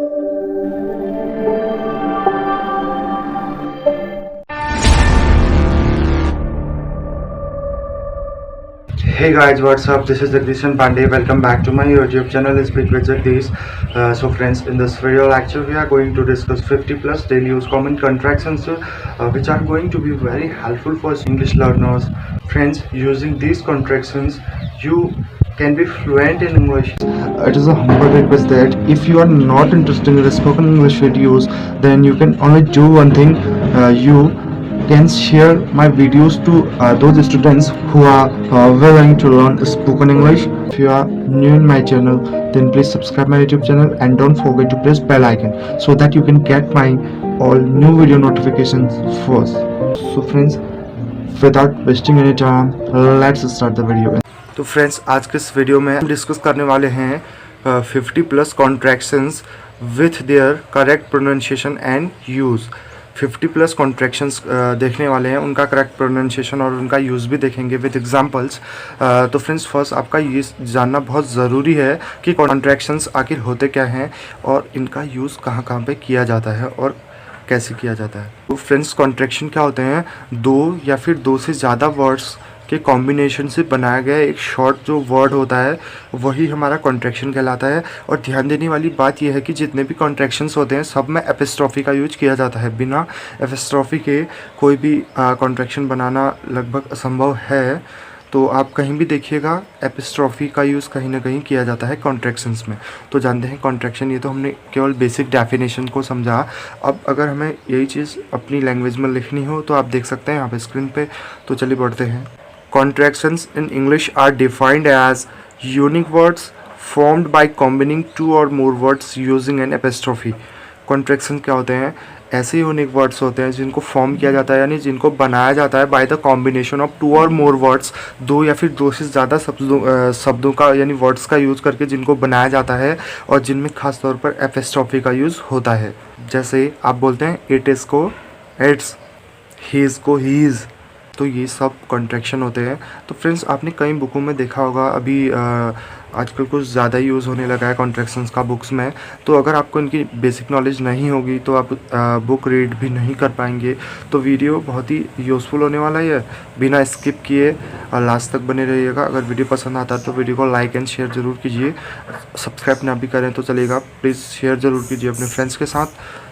Hey guys, what's up? This is Jagdishan Pandey. Welcome back to my YouTube channel, Speak with Jagdish. So friends, in this video lecture we are going to discuss 50 plus daily use common contractions which are going to be very helpful for English learners. Friends, using these contractions you can be fluent in English. It is a humble request that if you are not interested in the spoken English videos, then you can only do one thing. You can share my videos to those students who are willing to learn spoken English. If you are new in my channel, then please subscribe my YouTube channel and don't forget to press bell icon so that you can get my all new video notifications first. So friends, without wasting any time, let's start the video. तो friends, आज के इस video में हम discuss करने वाले हैं 50 plus contractions with their correct pronunciation and use. 50 plus contractions देखने वाले हैं, उनका करेक्ट प्रोनाउंसिएशन और उनका यूज़ भी देखेंगे विद एग्जांपल्स। तो फ्रेंड्स, फर्स्ट आपका ये जानना बहुत ज़रूरी है कि कॉन्ट्रैक्शंस आखिर होते क्या हैं और इनका यूज़ कहाँ कहाँ पे किया जाता है और कैसे किया जाता है। तो फ्रेंड्स, कॉन्ट्रैक्शन क्या होते हैं? दो या फिर दो से ज़्यादा वर्ड्स के कॉम्बिनेशन से बनाया गया एक शॉर्ट जो वर्ड होता है वही हमारा कॉन्ट्रैक्शन कहलाता है। और ध्यान देने वाली बात यह है कि जितने भी कॉन्ट्रैक्शंस होते हैं सब में एपिस्ट्रॉफी का यूज किया जाता है। बिना एपिस्ट्रॉफी के कोई भी कॉन्ट्रैक्शन बनाना लगभग असंभव है। तो आप कहीं भी देखिएगा एपिस्ट्रॉफी का यूज़ कहीं ना कहीं किया जाता है कॉन्ट्रैक्शंस में। तो जानते हैं कॉन्ट्रैक्शन, ये तो हमने केवल बेसिक डेफिनेशन को समझा। अब अगर हमें यही चीज़ अपनी लैंग्वेज में लिखनी हो तो आप देख सकते हैं यहाँ पे स्क्रीन पे। तो चलिए बढ़ते हैं। Contractions in English are defined as unique words formed by combining two or more words using an apostrophe. Contraction क्या होते हैं? ऐसे यूनिक वर्ड्स होते हैं जिनको फॉर्म किया जाता है, यानी जिनको बनाया जाता है by the combination of two or more words, दो या फिर दो से ज़्यादा शब्दों का यानी वर्ड्स का यूज़ करके जिनको बनाया जाता है और जिनमें खास तौर पर एपिस्ट्रॉफी का यूज़ होता है। जैसे आप बोलते हैं इट इज़ को इट्स, हीज़ को हीज़। तो ये सब कॉन्ट्रैक्शन होते हैं। तो फ्रेंड्स, आपने कई बुकों में देखा होगा, अभी आजकल कुछ ज़्यादा यूज़ होने लगा है कॉन्ट्रैक्शंस का बुक्स में। तो अगर आपको इनकी बेसिक नॉलेज नहीं होगी तो आप बुक रीड भी नहीं कर पाएंगे। तो वीडियो बहुत ही यूज़फुल होने वाला है, बिना स्किप किए लास्ट तक बने रहिएगा। अगर वीडियो पसंद आता है तो वीडियो को लाइक एंड शेयर ज़रूर कीजिए। सब्सक्राइब ना भी करें तो चलेगा, प्लीज़ शेयर ज़रूर कीजिए अपने फ्रेंड्स के साथ।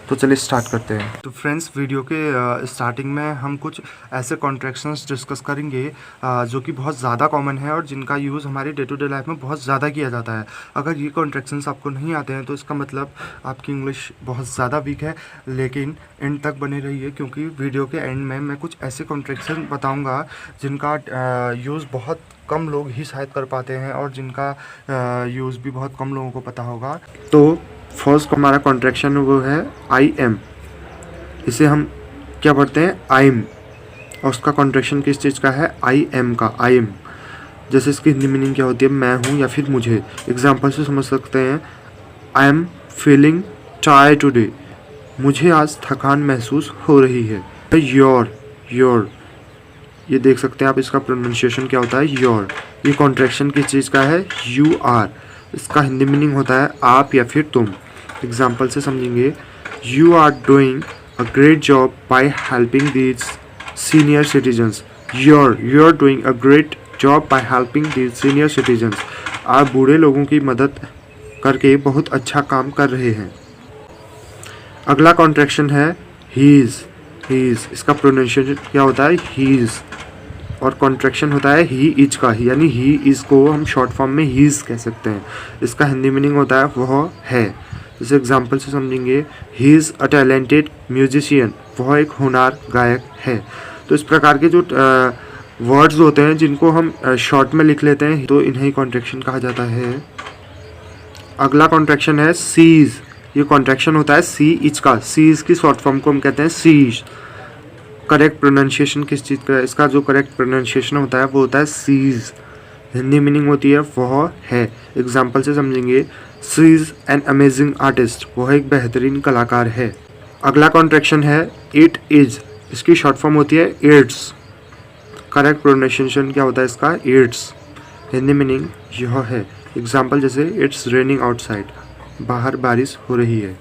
तो चलिए स्टार्ट करते हैं। तो फ्रेंड्स, वीडियो के स्टार्टिंग में हम कुछ ऐसे कॉन्ट्रैक्शंस डिस्कस करेंगे जो कि बहुत ज़्यादा कॉमन है और जिनका यूज़ हमारी डे टू डे लाइफ में बहुत ज़्यादा किया जाता है। अगर ये कॉन्ट्रैक्शंस आपको नहीं आते हैं तो इसका मतलब आपकी इंग्लिश बहुत ज़्यादा वीक है। लेकिन एंड तक बने रहिए क्योंकि वीडियो के एंड में मैं कुछ ऐसे कॉन्ट्रैक्शन बताऊँगा जिनका यूज़ बहुत कम लोग ही शायद कर पाते हैं और जिनका यूज़ भी बहुत कम लोगों को पता होगा। तो फर्स्ट हमारा कॉन्ट्रैक्शन वो है आई एम। इसे हम क्या पढ़ते हैं? I am. और उसका कॉन्ट्रैक्शन किस चीज़ का है? आई एम का, आई एम। जैसे इसकी हिंदी मीनिंग क्या होती है? मैं हूँ या फिर मुझे। एग्जाम्पल से समझ सकते हैं, I am feeling tired today. मुझे आज थकान महसूस हो रही है। योर, योर, ये देख सकते हैं आप, इसका प्रोनाउंसिएशन क्या होता है? योर। ये कॉन्ट्रैक्शन किस चीज़ का है? You are. इसका हिंदी मीनिंग होता है आप या फिर तुम। एग्जाम्पल से समझेंगे, you are doing a great job by helping these senior citizens. You are doing a great job by helping these senior citizens. आप बूढ़े लोगों की मदद करके बहुत अच्छा काम कर रहे हैं। अगला कॉन्ट्रैक्शन है हीज़, हीज़। इसका प्रोनाउंसिएशन क्या होता है? हीज़। और कॉन्ट्रैक्शन होता है ही इज का, यानी ही इज को हम शॉर्ट फॉर्म में हीज कह सकते हैं। इसका हिंदी मीनिंग होता है वह है। जैसे एग्जांपल से समझेंगे, he is a talented musician. वह एक होनहार गायक है। तो इस प्रकार के जो वर्ड्स होते हैं जिनको हम शॉर्ट में लिख लेते हैं तो इन्हें कॉन्ट्रैक्शन कहा जाता है। अगला कॉन्ट्रैक्शन है सीज। ये कॉन्ट्रैक्शन होता है सी इज का। सीज की शॉर्ट फॉर्म को हम कहते हैं सीज। करेक्ट प्रोनाउंसिएशन किस चीज़ का? इसका जो करेक्ट प्रोनाउंसिएशन होता है वो होता है सीज। हिंदी मीनिंग होती है वह है। एग्जाम्पल से समझेंगे, she is an amazing artist. वह एक बेहतरीन कलाकार है। अगला कॉन्ट्रैक्शन है इट इज़। इसकी शॉर्ट फॉर्म होती है इट्स। करेक्ट प्रोनाउंसिएशन क्या होता है इसका? इट्स। हिंदी मीनिंग यह है। एग्जाम्पल जैसे इट्स रेनिंग आउटसाइड। बाहर बारिश हो रही है।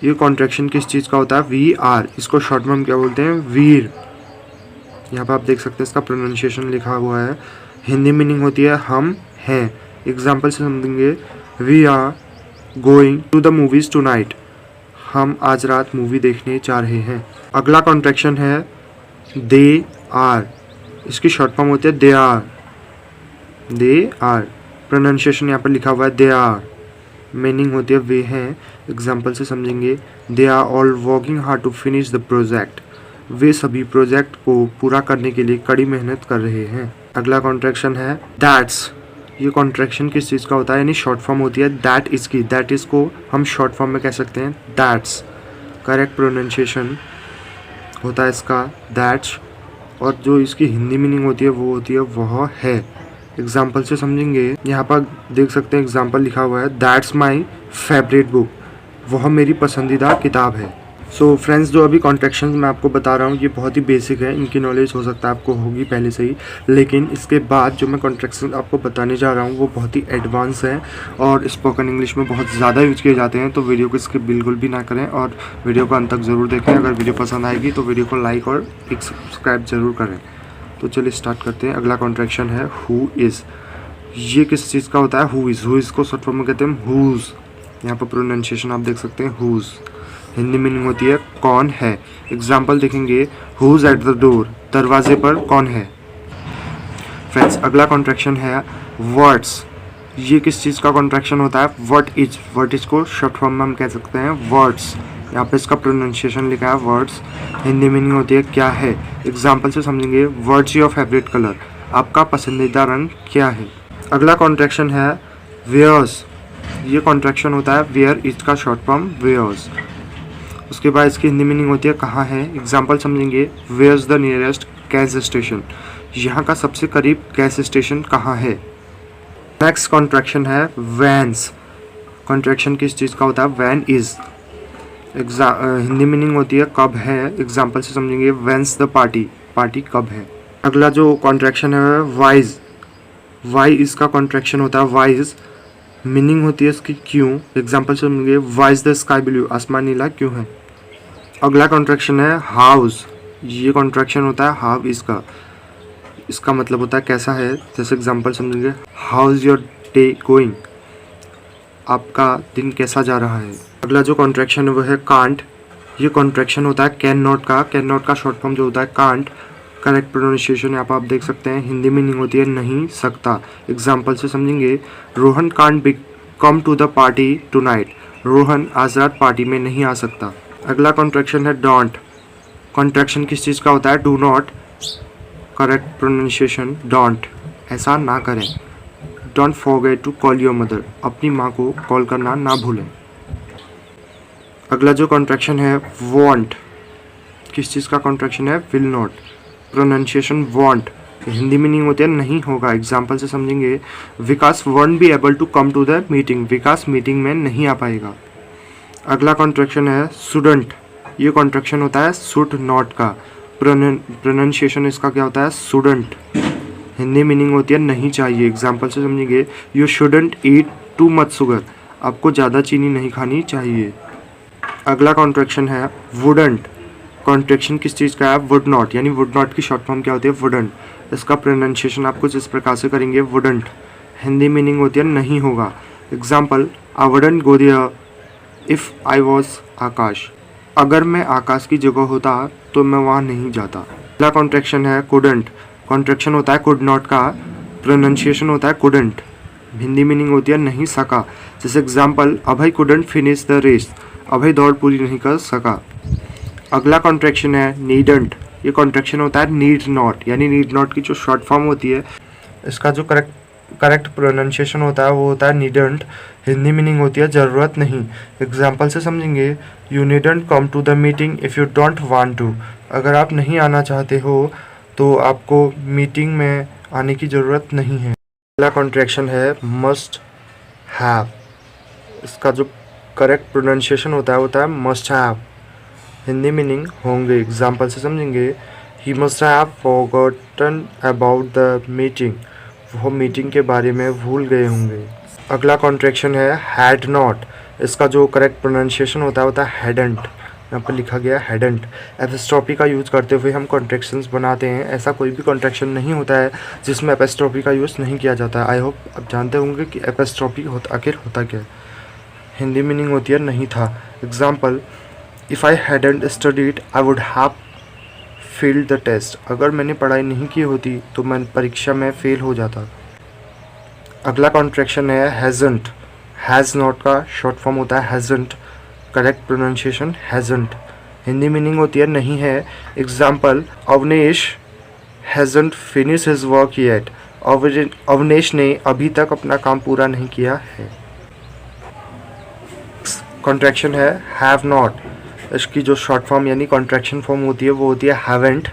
ये कॉन्ट्रैक्शन किस चीज़ का होता है? We are. इसको शॉर्ट में हम क्या बोलते हैं? वीर। यहाँ पर आप देख सकते हैं इसका प्रोनाउंसिएशन लिखा हुआ है। हिंदी मीनिंग होती है हम हैं। एग्जाम्पल से समझेंगे, we are going to the movies tonight. हम आज रात मूवी देखने जा रहे हैं। अगला कॉन्ट्रैक्शन है दे आर। इसकी शॉर्ट फॉर्म होती है they're. They're. Pronunciation यहाँ पर लिखा हुआ है दे आर। मीनिंग होती है वे हैं। एग्जाम्पल से समझेंगे, they are all working hard to finish the project. वे सभी प्रोजेक्ट को पूरा करने के लिए कड़ी मेहनत कर रहे हैं। अगला कॉन्ट्रैक्शन है दैट्स। ये कॉन्ट्रैक्शन किस चीज़ का होता है? यानी शॉर्ट फॉर्म होती है दैट इज़ की। दैट इज़ को हम शॉर्ट फॉर्म में कह सकते हैं दैट्स। करेक्ट प्रोनाउंसिएशन होता है इसका दैट्स। और जो इसकी हिंदी मीनिंग होती है वो होती है वह है। एग्जाम्पल से समझेंगे, यहाँ पर देख सकते हैं एग्जाम्पल लिखा हुआ है दैट्स माई फेवरेट बुक। वह मेरी पसंदीदा किताब है। सो फ्रेंड्स, जो अभी कॉन्ट्रैक्शन मैं आपको बता रहा हूँ ये बहुत ही बेसिक है। इनकी नॉलेज हो सकता है आपको होगी पहले से ही, लेकिन इसके बाद जो मैं कॉन्ट्रैक्शन आपको बताने जा रहा हूँ वो बहुत ही एडवांस है और स्पोकन इंग्लिश में बहुत ज़्यादा यूज किए जाते हैं। तो वीडियो को स्किप बिल्कुल भी ना करें और वीडियो को अंत तक ज़रूर देखें। अगर वीडियो पसंद आएगी तो वीडियो को लाइक और एक सब्सक्राइब ज़रूर करें। तो चलिए स्टार्ट करते हैं। अगला कॉन्ट्रैक्शन है हु इज़। ये किस चीज़ का होता है? Who is. हु इज़ को शॉर्ट फॉर्म में कहते हैं हुज़। यहाँ पर प्रोनाउंसिएशन आप देख सकते हैं हुज़। हिंदी मीनिंग होती है कौन है। एग्जाम्पल देखेंगे, हुज़ एट द डोर। दरवाजे पर कौन है। फ्रेंड्स, अगला कॉन्ट्रैक्शन है वर्ड्स। ये किस चीज़ का कॉन्ट्रैक्शन होता है? What is. व्हाट इज को शॉर्ट फॉर्म में हम कह सकते हैं वर्ड्स। यहाँ पे इसका प्रोनाउंसिएशन लिखा है वर्ड्स। हिंदी मीनिंग होती है क्या है। एग्जाम्पल से समझेंगे, व्हाट्स योर फेवरेट कलर। आपका पसंदीदा रंग क्या है। अगला कॉन्ट्रैक्शन है वेयर्स। ये कॉन्ट्रैक्शन होता है वेयर इज का शॉर्ट फॉर्म वेयर्स। उसके बाद इसकी हिंदी मीनिंग होती है कहाँ है। एग्जाम्पल समझेंगे, where's the nearest gas station. यहाँ का सबसे करीब गैस स्टेशन कहाँ है। नेक्स्ट कॉन्ट्रैक्शन है वैन्स। कॉन्ट्रैक्शन किस चीज़ का होता है? Van is. हिंदी मीनिंग होती है कब है। एग्जाम्पल से समझेंगे, वैन्स द पार्टी। पार्टी कब है। अगला जो कॉन्ट्रैक्शन है वाइज। वाई इसका कॉन्ट्रैक्शन होता है वाइज। मीनिंग होती है इसकी क्यों। एग्जाम्पल से समझेंगे, वाइज द स्काई ब्लू। आसमान नीला क्यों है। अगला कॉन्ट्रैक्शन है हाउस। ये कॉन्ट्रैक्शन होता है हाउ इसका। इसका मतलब होता है कैसा है। जैसे एग्जाम्पल समझेंगे, how is your day going. आपका दिन कैसा जा रहा है। अगला जो कॉन्ट्रैक्शन है वो है कांट। ये कॉन्ट्रैक्शन होता है कैन नॉट का। कैन नॉट का शॉर्ट फॉर्म जो होता है कांट। करेक्ट प्रोनाउंसिएशन यहाँ पर आप देख सकते हैं। हिंदी मीनिंग होती है नहीं सकता। एग्जाम्पल से समझेंगे, Rohan can't be come to the party tonight. Rohan आज रात पार्टी में नहीं आ सकता। अगला कॉन्ट्रैक्शन है डोंट। कॉन्ट्रैक्शन किस चीज़ का होता है? Do not. Correct pronunciation don't. ऐसा ना करें। Don't forget to call your mother. अपनी माँ को कॉल करना ना भूलें। अगला जो कॉन्ट्रैक्शन है वॉन्ट। किस चीज़ का कॉन्ट्रैक्शन है? Will not. Pronunciation won't. Hindi meaning होती है नहीं होगा। एग्जाम्पल से समझेंगे, Vikas won't be able to come to the meeting. Vikas meeting में नहीं आ पाएगा। अगला कॉन्ट्रैक्शन है शुडंट। ये कॉन्ट्रैक्शन होता है शुड नॉट का। प्रोनाउंसिएशन इसका क्या होता है? शुडंट। हिंदी मीनिंग होती है नहीं चाहिए। एग्जाम्पल से समझेंगे, you shouldn't eat too much sugar. आपको ज़्यादा चीनी नहीं खानी चाहिए। अगला कॉन्ट्रैक्शन है वुडंट। कॉन्ट्रैक्शन किस चीज़ का है? Would not. यानी वुड नॉट की शॉर्ट फॉर्म क्या होती है? वुडंट। इसका प्रोनाउंसिएशन आप कुछ इस प्रकार से करेंगे, वुडंट। हिंदी मीनिंग होती है नहीं होगा। Example, I wouldn't go there if I was Akash. अगर मैं आकाश की जगह होता तो मैं वहाँ नहीं जाता। अगला कॉन्ट्रैक्शन है कुडंट। कॉन्ट्रैक्शन होता है कुड नॉट का। प्रोनाउंसिएशन होता है कुडंट। हिंदी मीनिंग होती है नहीं सका। जैसे example, Abhay couldn't finish the race. Abhay दौड़ पूरी नहीं कर सका। अगला कॉन्ट्रैक्शन है नीडंट। ये कॉन्ट्रैक्शन होता है नीड नॉट। यानी नीड नॉट की जो शॉर्ट फॉर्म होती है, इसका जो करेक्ट प्रोनाउंसिएशन होता है वो होता है नीडंट। हिंदी मीनिंग होती है ज़रूरत नहीं। एग्जाम्पल से समझेंगे, you needn't come to the meeting if you don't want to. अगर आप नहीं आना चाहते हो तो आपको मीटिंग में आने की ज़रूरत नहीं है। अगला कॉन्ट्रैक्शन है मस्ट हैव। इसका जो करेक्ट प्रोनाउंसिएशन होता है मस्ट हैव। हिंदी मीनिंग होंगे। एग्जाम्पल से समझेंगे, he must have forgotten about the meeting. वो मीटिंग के बारे में भूल गए होंगे। अगला कॉन्ट्रैक्शन है हैड नॉट। इसका जो करेक्ट प्रोनाउंसिएशन होता है हैडेंट। यहाँ पर लिखा गया हैडेंट। एपिस्ट्रॉफी का यूज़ करते हुए हम कॉन्ट्रैक्शंस बनाते हैं। ऐसा कोई भी कॉन्ट्रैक्शन नहीं होता है जिसमें एपिस्ट्रॉफी का यूज़ नहीं किया जाता है। आई होप आप जानते होंगे कि एपिस्ट्रॉफी आखिर होता क्या है। हिंदी मीनिंग होती है नहीं था। Example, if I hadn't studied I would have failed the test. अगर मैंने पढ़ाई नहीं की होती तो मैं परीक्षा में फ़ेल हो जाता। अगला कॉन्ट्रैक्शन है हैज़न्ट। हैज़ नॉट का शॉर्ट फॉर्म होता है hasn't. Correct pronunciation hasn't. Hindi meaning होती है नहीं है। Example, Avnesh hasn't finish his work yet. Avnesh ने अभी तक अपना काम पूरा नहीं किया है। कॉन्ट्रैक्शन है हैव नॉट। इसकी जो शॉर्ट फॉर्म यानी कॉन्ट्रैक्शन फॉर्म होती है वो होती है हैवेंट।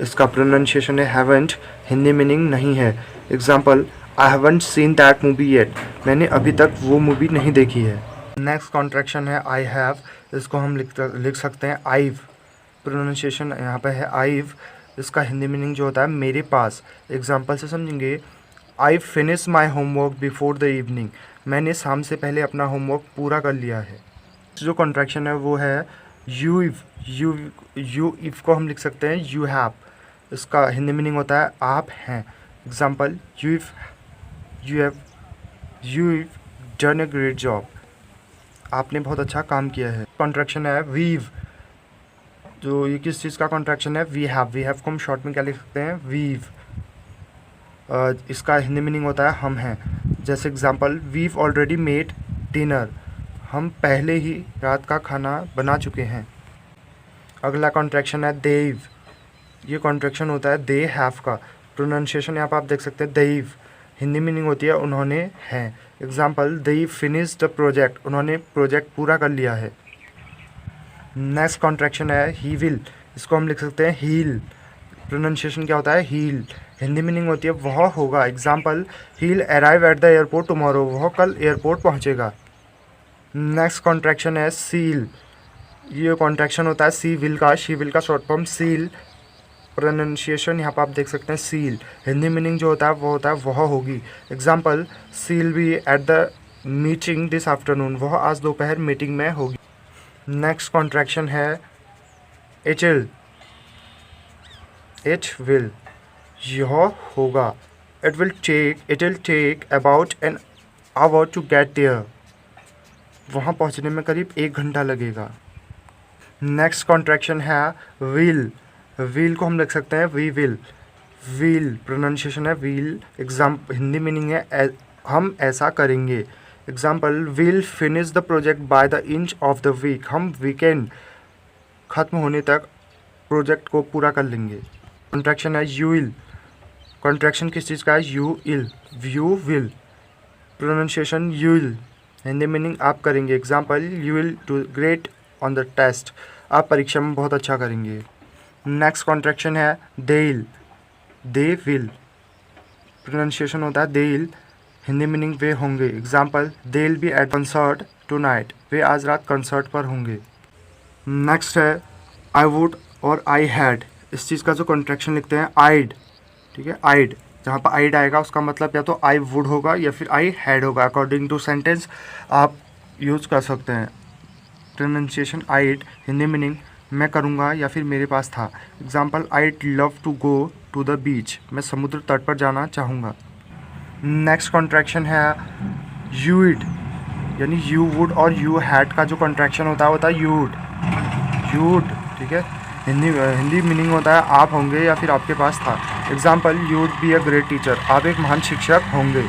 इसका प्रोनाउंसिएशन है हैवेंट। हिंदी मीनिंग नहीं है। Example, I haven't seen that movie yet. मैंने अभी तक वो मूवी नहीं देखी है। नेक्स्ट कॉन्ट्रैक्शन है आई हैव। इसको हम लिख सकते हैं आईव। प्रोनाउंसिएशन यहाँ पे है आईव। इसका हिंदी मीनिंग जो होता है मेरे पास। एग्जाम्पल से समझेंगे, I finish my homework before the evening. मैंने शाम से पहले अपना होमवर्क पूरा कर लिया है। जो कॉन्ट्रैक्शन है वो है यू इफ। यू इफ को हम लिख सकते हैं यू हैव। इसका हिंदी मीनिंग होता है आप हैं। Example, you if done a great job. आपने बहुत अच्छा काम किया है। कॉन्ट्रैक्शन है वीव। जो ये किस चीज़ का कॉन्ट्रैक्शन है? वी हैव को हम शॉर्ट में क्या लिख सकते हैं? वीव। इसका हिंदी मीनिंग होता है हम हैं। जैसे example, we've already made dinner. हम पहले ही रात का खाना बना चुके हैं। अगला कॉन्ट्रैक्शन है देव। ये कॉन्ट्रैक्शन होता है दे हैव का। प्रोनाउंसिएशन यहाँ पर आप देख सकते हैं देव। हिंदी मीनिंग होती है उन्होंने हैं। Example, they finish the project. उन्होंने प्रोजेक्ट पूरा कर लिया है। नेक्स्ट कॉन्ट्रैक्शन है ही विल। इसको हम लिख सकते हैं हील। प्रोनाउंसिएशन क्या होता है? हील। हिंदी मीनिंग होती है वह होगा। Example, he'll arrive at the airport tomorrow. वह कल एयरपोर्ट पहुँचेगा। नेक्स्ट कॉन्ट्रैक्शन है सील। ये कॉन्ट्रैक्शन होता है सी विल का। शी विल का शॉर्ट फॉर्म सील। प्रोनाउंसिएशन यहाँ पर आप देख सकते हैं सील। हिंदी मीनिंग जो होता है वो होता है वह होगी। Example, she'll be at the meeting this afternoon. वह आज दोपहर मीटिंग में होगी। नेक्स्ट कॉन्ट्रैक्शन है इट विल। यह होगा। It will take about an hour to get there. वहाँ पहुँचने में करीब 1 घंटा लगेगा। नेक्स्ट कॉन्ट्रैक्शन है विल। विल को हम लिख सकते हैं वी विल। विल प्रोनाउंसिएशन है विल। हिंदी मीनिंग है हम ऐसा करेंगे। Example, we'll finish the project by the inch of the week. हम वीकेंड ख़त्म होने तक प्रोजेक्ट को पूरा कर लेंगे। कॉन्ट्रैक्शन है यू विल। कॉन्ट्रैक्शन किस चीज़ का है? You will. Pronunciation you will. Hindi meaning आप करेंगे। Example, you will do great on the test. आप परीक्षा में बहुत अच्छा करेंगे। नेक्स्ट कॉन्ट्रैक्शन है देल। They will. प्रोनाउंसिएशन होता है देल। हिंदी मीनिंग वे होंगे। Example, they will be at concert tonight. वे आज रात कंसर्ट पर होंगे। नेक्स्ट है आई वुड और आई हैड। इस चीज़ का जो कॉन्ट्रैक्शन लिखते हैं आइड। ठीक है, आइड। जहाँ पर आइड आएगा उसका मतलब या तो आई वुड होगा या फिर आई हैड होगा। अकॉर्डिंग टू सेंटेंस आप यूज़ कर सकते हैं। प्रोनाउंसिएशन आइड। हिंदी मीनिंग मैं करूँगा या फिर मेरे पास था। Example, I'd love to go to the beach. मैं समुद्र तट पर जाना चाहूँगा। नेक्स्ट कॉन्ट्रैक्शन है यूड। यानी यू वुड और यू हैड का जो कॉन्ट्रैक्शन होता है यूड। ठीक है, हिंदी मीनिंग होता है आप होंगे या फिर आपके पास था। Example, you would be a great teacher. आप एक महान शिक्षक होंगे।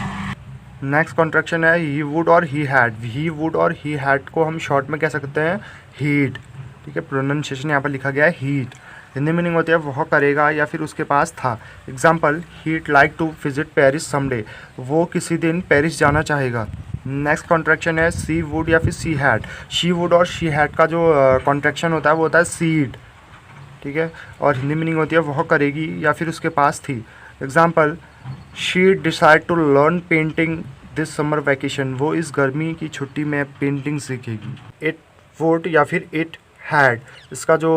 नेक्स्ट कॉन्ट्रैक्शन है ही वुड और ही हैड। ही वुड और ही हैड को हम शॉर्ट में कह सकते हैं हीट। ठीक है, प्रोनाउंसिएशन यहाँ पर लिखा गया है हीट। हिंदी मीनिंग होती है वह करेगा या फिर उसके पास था। Example, he'd like to visit Paris someday. वो किसी दिन पेरिस जाना चाहेगा। नेक्स्ट कॉन्ट्रैक्शन है सी वुड या फिर सी हैड। शी वुड और शी हैड का जो कॉन्ट्रैक्शन होता है वो होता है सीड। ठीक है, और हिंदी मीनिंग होती है वह करेगी या फिर उसके पास थी। Example, she decide to learn painting this summer vacation. वो इस गर्मी की छुट्टी में पेंटिंग सीखेगी। इट वुड या फिर इट हैड। इसका जो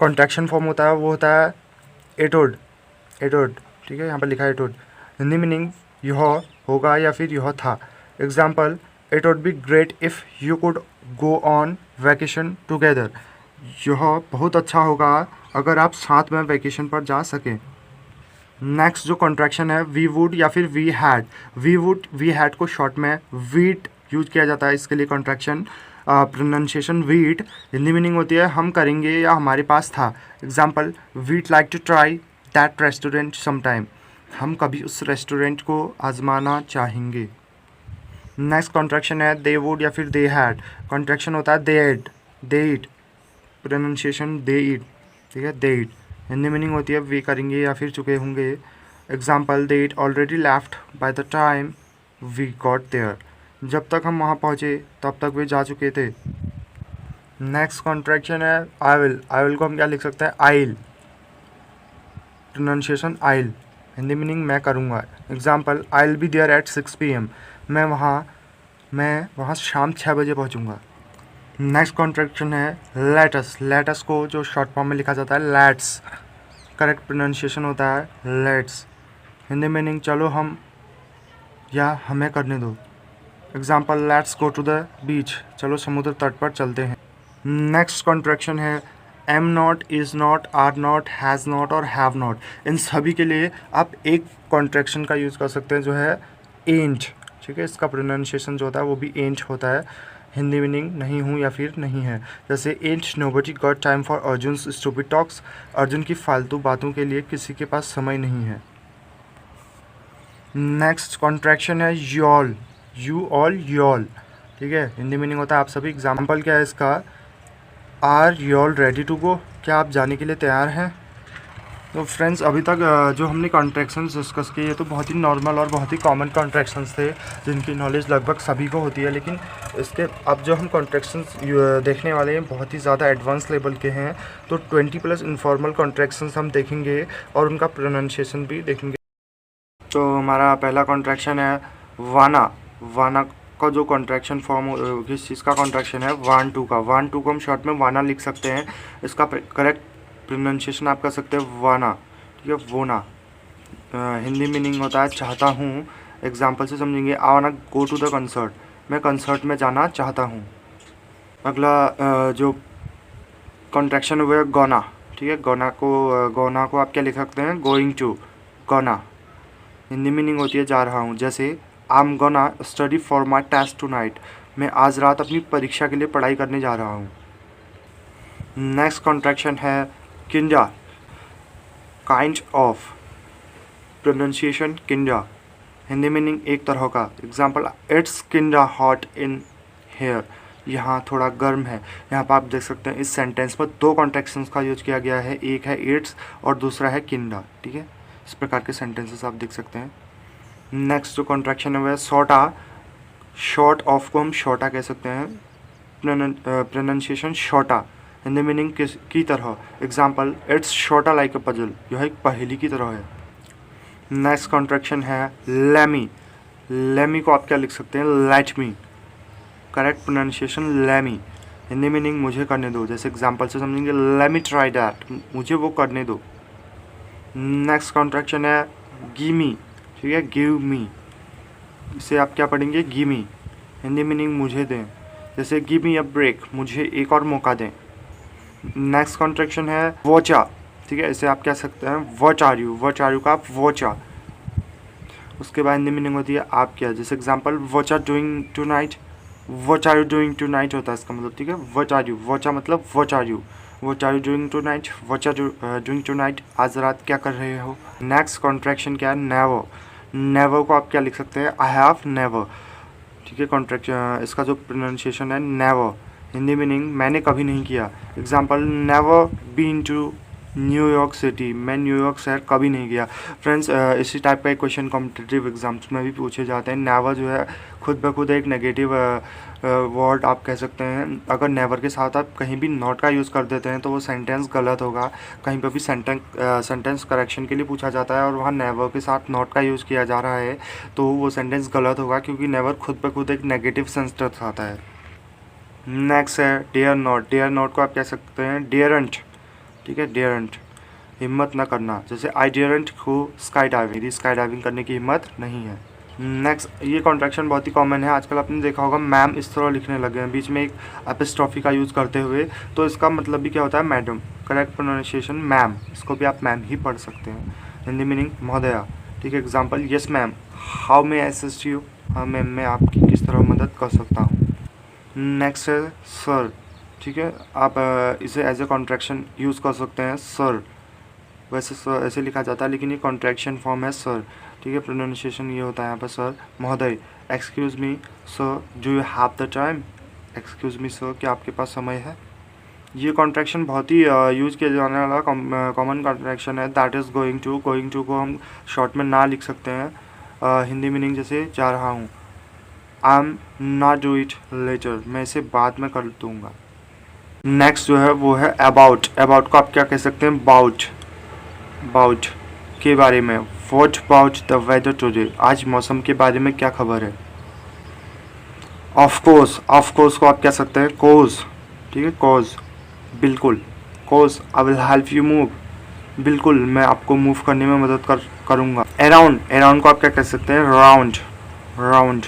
कॉन्ट्रैक्शन फॉर्म होता है वो होता है इट वुड। ठीक है, यहाँ पर लिखा है इट वुड। हिंदी मीनिंग यह होगा या फिर यह था। Example, it would be great if you could go on vacation together. यह बहुत अच्छा होगा अगर आप साथ में वैकेशन पर जा सकें। नेक्स्ट जो कॉन्ट्रैक्शन है वी वुड या फिर वी हैड। वी हैड को शॉर्ट में वीट यूज किया जाता है इसके लिए contraction. Pronunciation we'd, Hindi meaning होती है हम करेंगे या हमारे पास था। Example we'd like to try that restaurant sometime. हम कभी उस रेस्टोरेंट को आजमाना चाहेंगे। नेक्स्ट कॉन्ट्रैक्शन है दे वुड या फिर दे हैड। कॉन्ट्रैक्शन होता है दे इट, प्रोनाउंसिएशन दे इट, ठीक है, दे इट। हिंदी मीनिंग होती है वे करेंगे या फिर चुके होंगे। Example they'd already left by the time we got there. जब तक हम वहाँ पहुँचे तब तक वे जा चुके थे। नेक्स्ट कॉन्ट्रैक्शन है आई विल को हम क्या लिख सकते हैं I'll, pronunciation I'll, Hindi meaning मैं करूँगा। Example I will be there at 6 PM। मैं वहाँ शाम 6 बजे पहुँचूँगा। नेक्स्ट कॉन्ट्रैक्शन है लेटस को जो शॉर्ट फॉर्म में लिखा जाता है लेट्स, करेक्ट प्रोनाउंसिएशन होता है लेट्स। हिंदी मीनिंग चलो हम या हमें करने दो। Example let's go to the beach, चलो समुद्र तट पर चलते हैं। नेक्स्ट कॉन्ट्रैक्शन है am not, is not, are not, has not और हैव नॉट। इन सभी के लिए आप एक कॉन्ट्रैक्शन का यूज़ कर सकते हैं जो है एंट, ठीक है। इसका प्रोनाउंसिएशन जो होता है वो भी एंट होता है। हिंदी मीनिंग नहीं हूँ या फिर नहीं है। जैसे ain't nobody got time for Arjun's stupid talks. Arjun की फालतू बातों के लिए किसी के पास समय नहीं है। नेक्स्ट कॉन्ट्रैक्शन है यॉल, यू ऑल यॉल, ठीक है। हिंदी मीनिंग होता है आप सभी। एग्जाम्पल क्या है इसका, are y'all ready to go, क्या आप जाने के लिए तैयार हैं। तो फ्रेंड्स अभी तक जो हमने कॉन्ट्रैक्शंस डिस्कस किए तो बहुत ही नॉर्मल और बहुत ही कॉमन कॉन्ट्रैक्शंस थे जिनकी नॉलेज लगभग सभी को होती है। लेकिन इसके अब जो हम कॉन्ट्रैक्शंस देखने वाले हैं बहुत ही ज़्यादा एडवांस लेवल के हैं। तो 20+ इनफॉर्मल कॉन्ट्रैक्शंस हम देखेंगे और उनका प्रोनाउंसिएशन भी देखेंगे। तो हमारा पहला कॉन्ट्रैक्शन है वाना का जो कॉन्ट्रैक्शन फॉर्म किस चीज़ का कॉन्ट्रैक्शन है, वान टू का। वान टू को हम शॉर्ट में वाना लिख सकते हैं। इसका करेक्ट प्रोनाउंसिएशन आप कर सकते हैं वाना, ठीक है, वोना। हिंदी मीनिंग होता है चाहता हूँ। एग्जाम्पल से समझेंगे आई वाना गो टू द कंसर्ट, मैं कंसर्ट में जाना चाहता हूँ। अगला जो कॉन्ट्रैक्शन हुआ है गोना, ठीक है। गोना को आप क्या लिख सकते हैं, going to, gonna. Hindi meaning होती है जा रहा हूँ। जैसे I am gonna study for my test tonight, मैं आज रात अपनी परीक्षा के लिए पढ़ाई करने जा रहा हूँ। नेक्स्ट कॉन्ट्रैक्शन है kinda, kind of, pronunciation kinda. Hindi meaning एक तरह का। Example it's kinda hot in here, यहाँ थोड़ा गर्म है। यहाँ पर आप देख सकते हैं इस सेंटेंस पर 2 कॉन्ट्रैक्शंस का यूज किया गया है, एक है इट्स और दूसरा है किंडा, ठीक है। इस प्रकार के सेंटेंसेस आप देख सकते हैं। नेक्स्ट जो कॉन्ट्रैक्शन है वह शॉर्टा, शॉर्ट ऑफ को हम शॉर्टा कह सकते हैं। प्रोनाउंसिएशन शॉर्टा, हिंदी मीनिंग की तरह। Example it's sorta like a puzzle, यह एक पहेली की तरह है। नेक्स्ट कॉन्ट्रैक्शन है लेमी को आप क्या लिख सकते हैं, let me, correct pronunciation lemme. Hindi meaning मुझे करने दो। जैसे एग्जाम्पल से समझेंगे लेट मी ट्राई दैट, मुझे वो करने दो। नेक्स्ट कॉन्ट्रैक्शन है गिमी, ठीक है, गिव मी। इसे आप क्या पढ़ेंगे, गिमी। हिंदी मीनिंग मुझे दें। जैसे गिव मी अ ब्रेक, मुझे एक और मौका दें। नेक्स्ट कॉन्ट्रैक्शन है वोचा, ठीक है। इसे आप कह सकते हैं वॉच आर यू का आप वोचा। उसके बाद हिंदी मीनिंग होती है आप क्या। जैसे example whatcha are doing tonight, watch are you doing tonight होता है इसका मतलब, ठीक है। वॉचा मतलब what are you doing tonight, watch are doing tonight, आज रात क्या कर रहे हो। नेक्स्ट कॉन्ट्रैक्शन क्या है, नेवर को आप क्या लिख सकते हैं, आई हैव नेवर, ठीक है। कॉन्ट्रैक्शन इसका जो प्रोनाउंसिएशन है नेवर। हिंदी मीनिंग मैंने कभी नहीं किया। Example never been to New York city, मैं न्यूयॉर्क शहर कभी नहीं गया। फ्रेंड्स इसी टाइप का एक क्वेश्चन कॉम्पिटिटिव एग्जाम्स में भी पूछे जाते हैं। नेवर जो है खुद ब खुद एक नेगेटिव वर्ड आप कह सकते हैं। अगर नेवर के साथ आप कहीं भी नॉट का यूज़ कर देते हैं तो वो सेंटेंस गलत होगा। कहीं पर भी सेंटेंस करेक्शन के लिए पूछा जाता है और वहाँ नेवर के साथ नॉट का यूज़ किया जा रहा है तो वो सेंटेंस गलत होगा, क्योंकि नेवर खुद ब खुद एक नेगेटिव सेंस दर्शाता है। नेक्स्ट है डेयर नॉट को आप कह सकते हैं डेयरंट, ठीक है, डेयरंट, हिम्मत न करना। जैसे आई डेयरंट गो स्काई डाइविंग, मेरी स्काई डाइविंग करने की हिम्मत नहीं है। नेक्स्ट, ये कॉन्ट्रैक्शन बहुत ही कॉमन है आजकल, आपने देखा होगा मैम इस तरह लिखने लगे हैं बीच में एक एपिस्ट्रॉफी का यूज़ करते हुए, तो इसका मतलब भी क्या होता है मैडम, करेक्ट प्रोनाउंसिएशन मैम, इसको भी आप मैम ही पढ़ सकते हैं। हिंदी मीनिंग महोदया, ठीक है। Example, yes ma'am, how may I assist you, हाँ मैम मैं आपकी किस तरह मदद कर सकता हूँ। नेक्स्ट है सर, ठीक है, आप इसे एज ए कॉन्ट्रैक्शन यूज़ कर सकते हैं सर, वैसे सर ऐसे लिखा जाता है लेकिन ये कॉन्ट्रैक्शन फॉर्म है सर, ठीक है। प्रोनाउंसिएशन ये होता है यहाँ पर सर। महोदय, excuse me sir, do you have the time, excuse me sir, क्या आपके पास समय है। ये कॉन्ट्रैक्शन बहुत ही यूज़ किया जाने वाला कॉमन कॉन्ट्रैक्शन है। दैट इज़ गोइंग टू को हम शॉर्ट में ना लिख सकते हैं। हिंदी मीनिंग जैसे जा रहा हूँ, I am not do it later, मैं इसे बाद में कर दूँगा। नेक्स्ट जो है वो है अबाउट। अबाउट को आप क्या कह सकते हैं, बाउट के बारे में। What about the weather today, आज मौसम के बारे में क्या खबर है। ऑफ कोर्स को आप कह सकते हैं कोज, ठीक है, कोज, बिल्कुल, cause I will help you move, बिल्कुल मैं आपको मूव करने में मदद करूँगा। अराउंड को आप क्या कह सकते हैं, राउंड,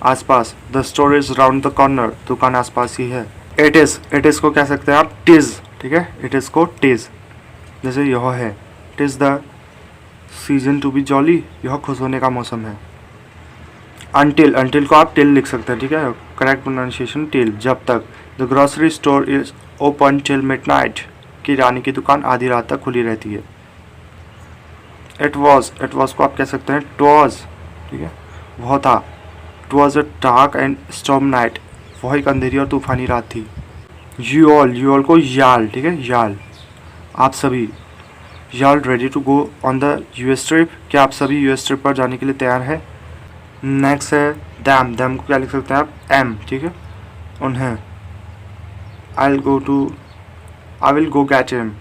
आसपास। The store is round the corner, दुकान आसपास ही है। इट इज़ को कह सकते हैं आप टिज, ठीक है, इट इज़ को टिज, जैसे यह है, it is the season to be jolly, यह खुश होने का मौसम है। अंटिल को आप टिल लिख सकते हैं, ठीक है, करेक्ट प्रोनाउंसिएशन टिल, जब तक। The grocery store is open till midnight, किराने की दुकान आधी रात तक खुली रहती है। इट वॉज को आप कह सकते हैं टॉज, ठीक है, वह था। It was a dark and storm night, वह एक अंधेरी और तूफानी रात थी। यू ऑल को याल, ठीक है, याल, आप सभी। Y'all ready to go on the US trip, क्या आप सभी यूएस ट्रिप पर जाने के लिए तैयार हैं। नेक्स्ट है डैम को क्या लिख सकते हैं आप, एम, ठीक है, उन्हें। I will go get him,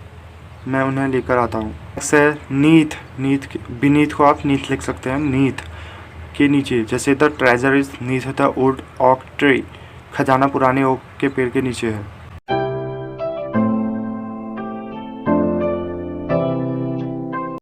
मैं उन्हें लेकर आता हूँ। नेक्स्ट है बीनीथ को आप नीथ लिख सकते हैं, नीथ के नीचे, जैसे the treasure is neath the old oak tree, खजाना पुराने ओक के पेड़ के नीचे है।